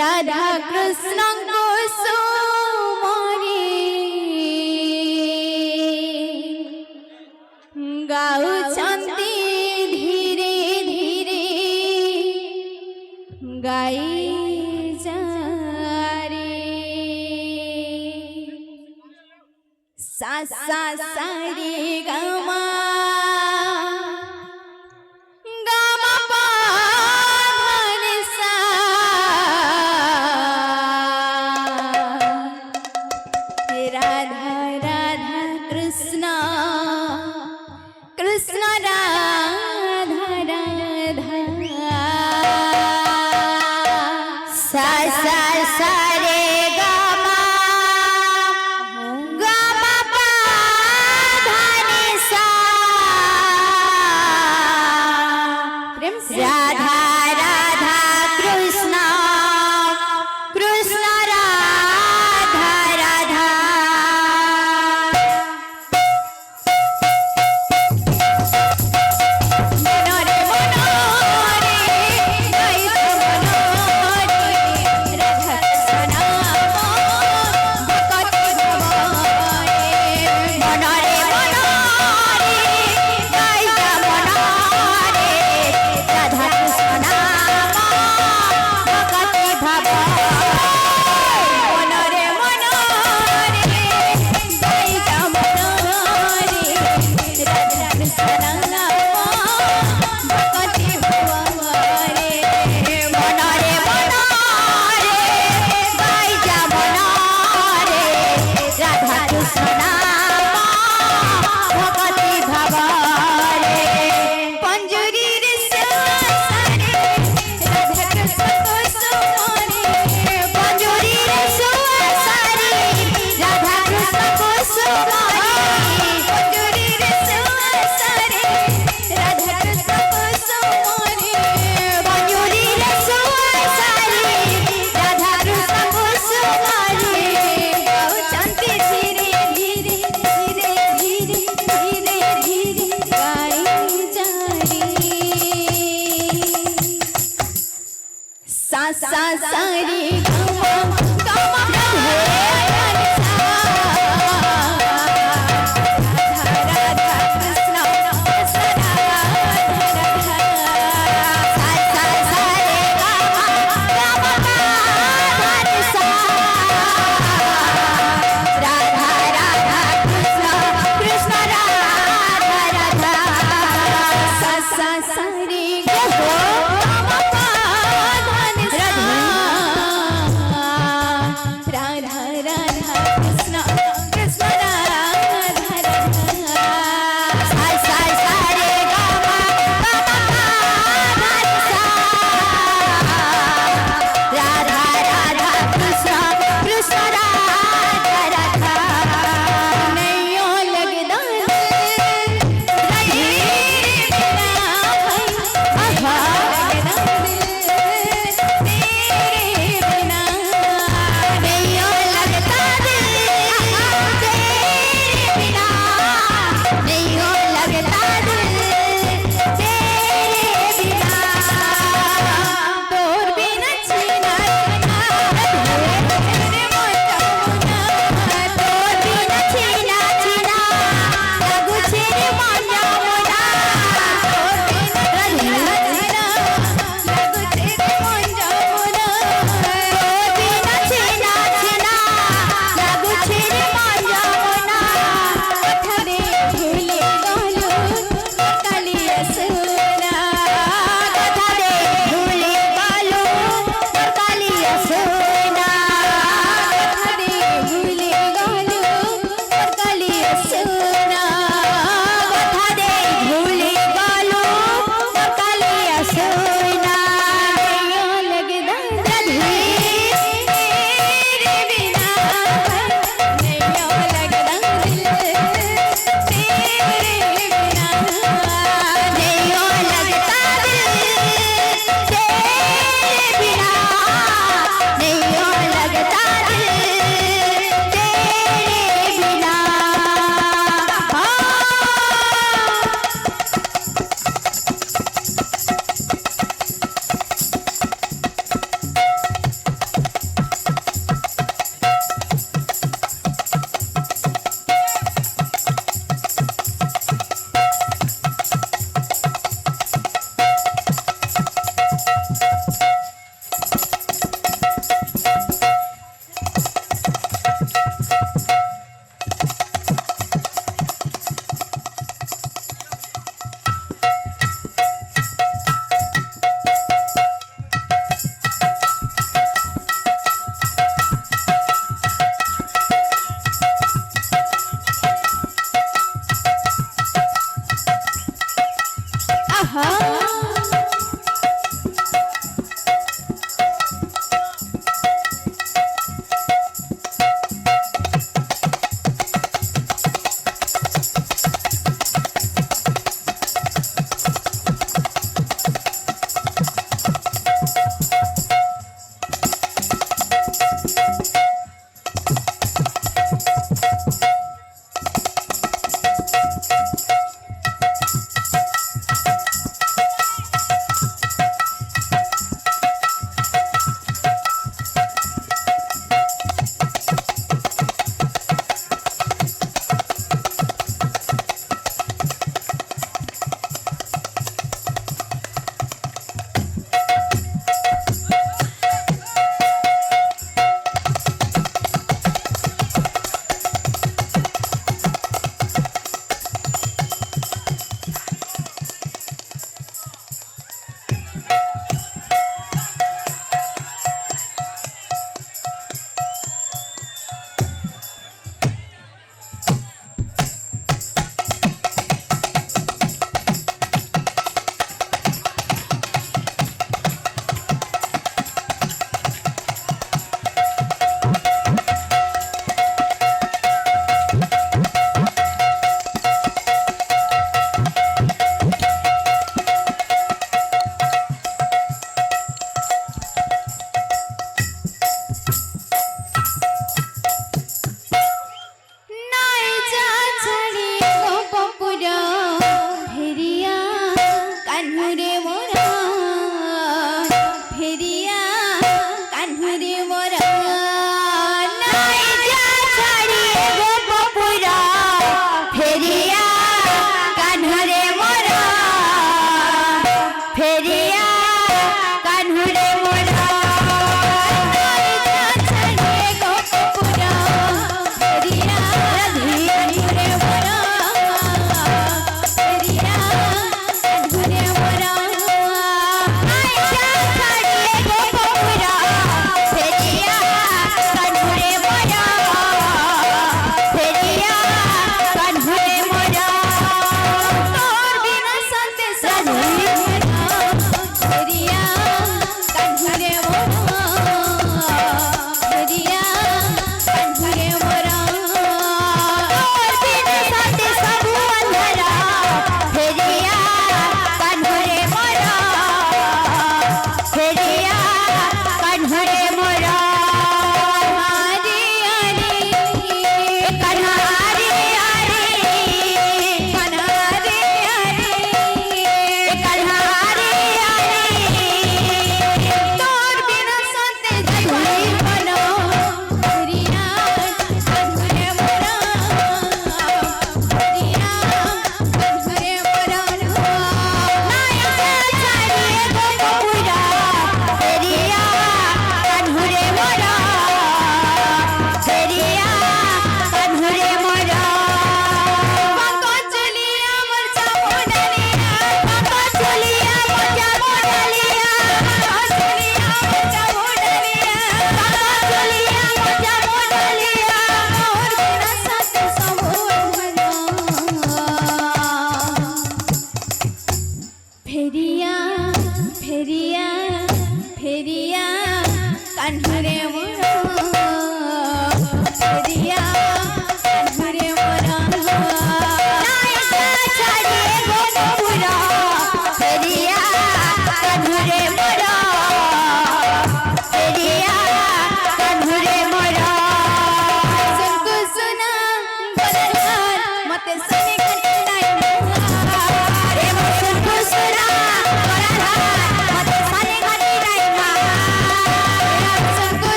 राधा कृष्ण गोसुमरी गाउछन्ति सा सा सा रे ग म ग म प ध नि सा हे राधा राधा कृष्ण कृष्ण राधा राधा सा सा सा रे ग म ग म प ध नि सा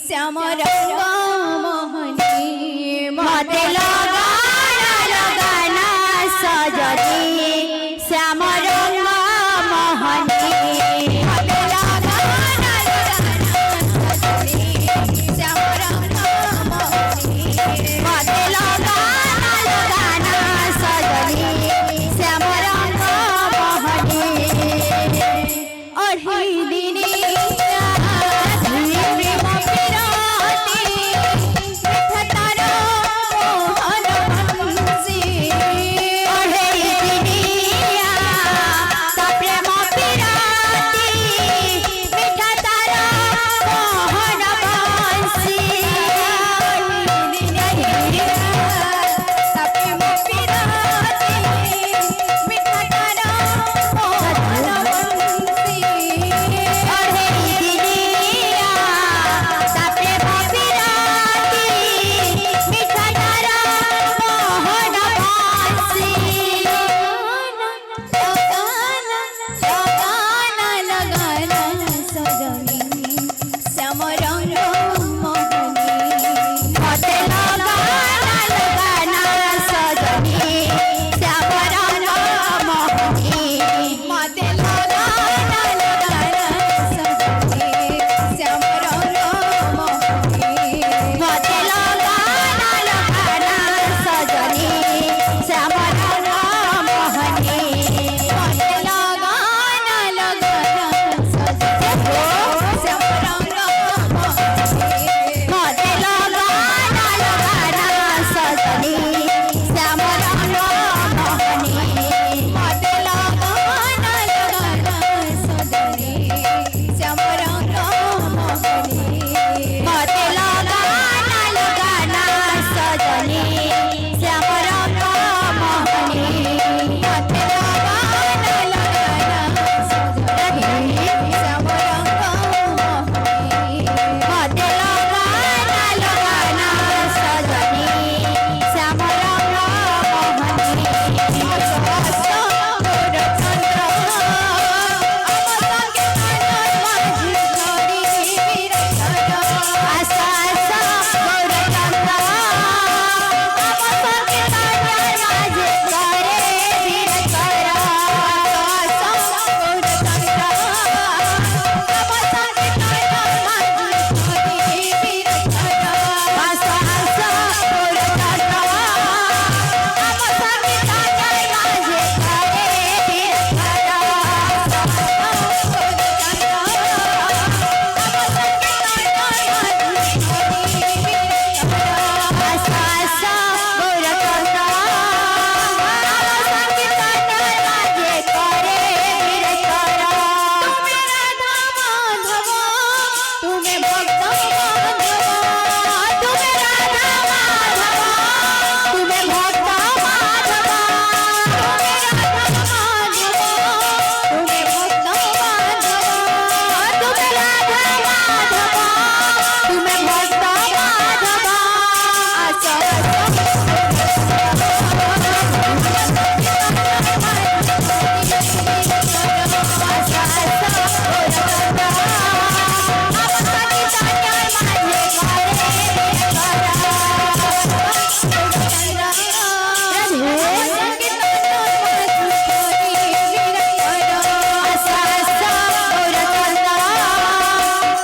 श्याम रंग मोहनी मते लगाना लगाना सजनी श्याम रंग मोहनी मते लगाना लगाना सजनी श्याम रंग मोहनी मते लगाना लगाना सजनी श्याम रंग मोहनी अढ़ी दिनी प्रेम पिराती मिठतर मोहन बंसी अढ़े दिनिया ता प्रेम पिराती मिठा तारा मोहन बंसी प्रेम पिराती मिठतर मोहन बंसी अढ़े दिनिया ता प्रेम पिराती मिठा तारा मोहन बंसी लगाना सजनी श्याम रंग मोहनी मते लगाना लगाना सजनी श्याम रंग मोहनी मते लगाना लगाना सजनी श्याम रंग मोहनी मते लगाना लगाना सजनी श्याम रंग मोहनी मते लगाना लगाना सजनी श्याम रंग मोहनी मते लगाना लगाना सजनी श्याम रंग मोहनी मते लगाना लगाना सजनी श्याम रंग मोहनी मते लगाना लगाना सजनी श्याम रंग मोहनी मते लगाना लगाना सजनी श्याम रंग मोहनी मते लगाना लगाना सजनी श्याम रंग मोहनी आशा आशा गौरचंद्र हम संकीर्तन माझे करे वीर करा आशा आशा गौरचंद्र हम संकीर्तन माझे करे वीर आशा आशा गौरचंद्र हम संकीर्तन माझे करे वीर करा तुम्हें भक्त तुम्हें राधा माधव तुम्हें भक्त माधव तुम्हें भक्त तुम्हें राधा माधव तुम्हें भक्त माधव आशा आशा गौरचंद्र हम संकीर्तन माझे आशा आशा गौरचंद्र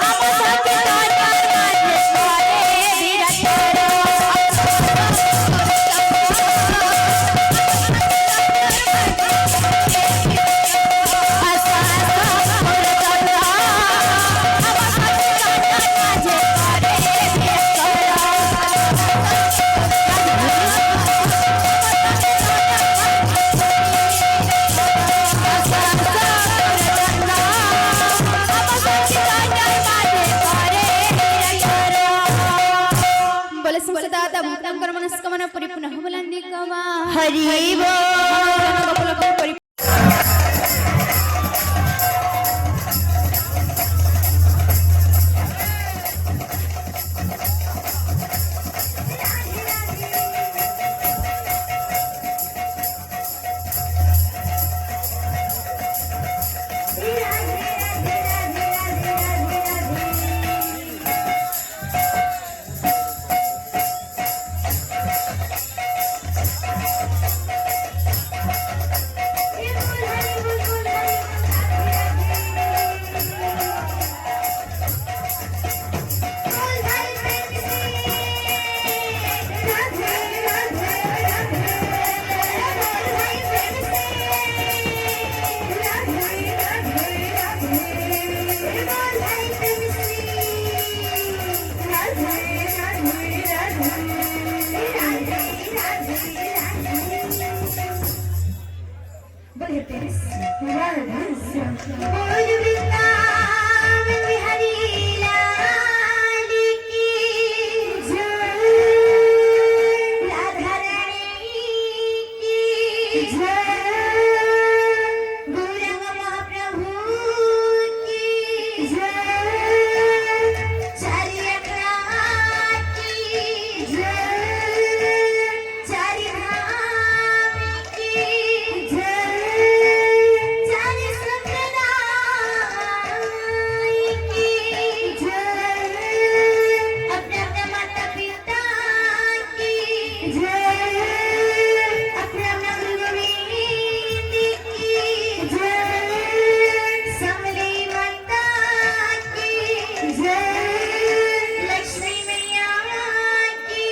हम संकीर्तन माझे करे वीर आशा आशा गौरचंद्र हम संकीर्तन माझे करे वीर बोले संसदाता भक्तं कर्मणस्कमन परिपुनः बुलंदी कवा हरि बोल बोले बोल वृंदावन बिहारी लाल की जय, राधा रानी की जय, गौरंग महाप्रभु की जय, चारि अकरा की जय, चारि धाम की जय, चारि संप्रदाय की जय, अपने अपने माता पिता की जय, अपने अपने गुरु गोविंद की जय, समली माता की जय, लक्ष्मी मैया की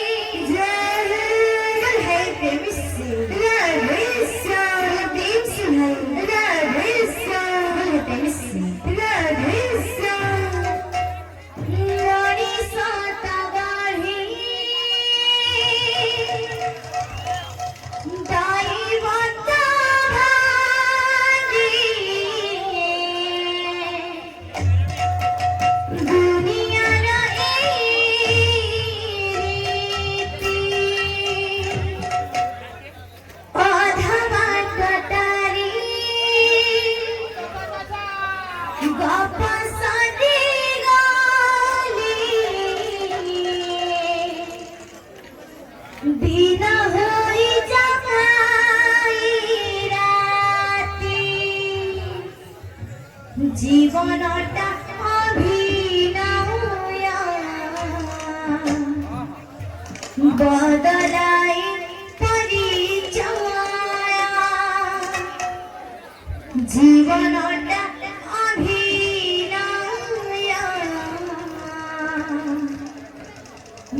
जय, है प्रेम से राधेश्याम, प्रेम से है राधेश्याम, प्रेम से राधेश्याम, लोरी सोता बाही दाई माता भागी दुनिया रीति अधमा कटारी गप्पा सादी गाली दिन होई जाई राती जीवनटा अभिनय बदलाई परिचय जीवनटा अभिनय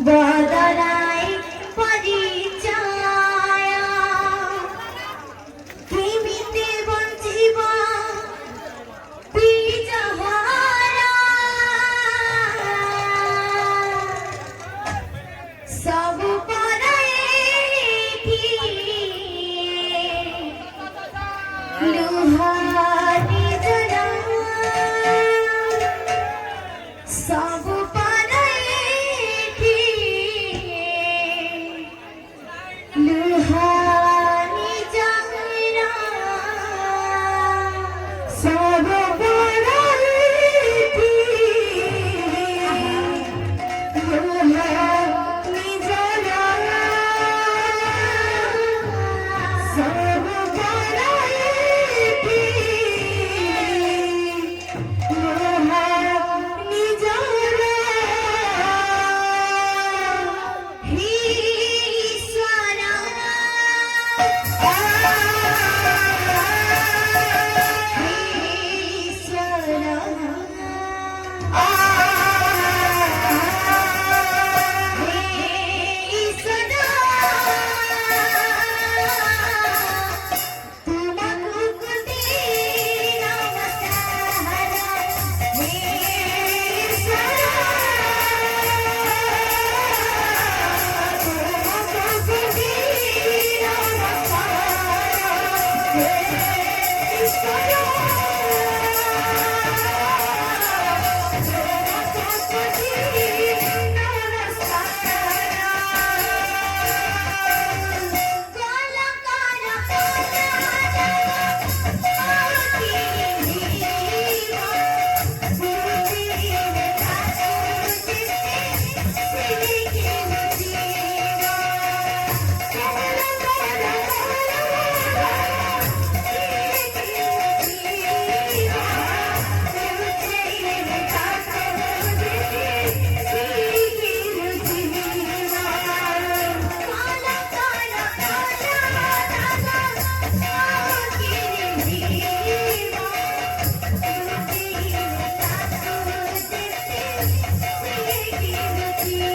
बदलाई परिचय केमिते बंचिब बीजहारा सब पराई लुहानी जना सब पराई लुहानी जना सब पराई लुहानी जना सब पराई लुहानी जना हे ईश्वरा की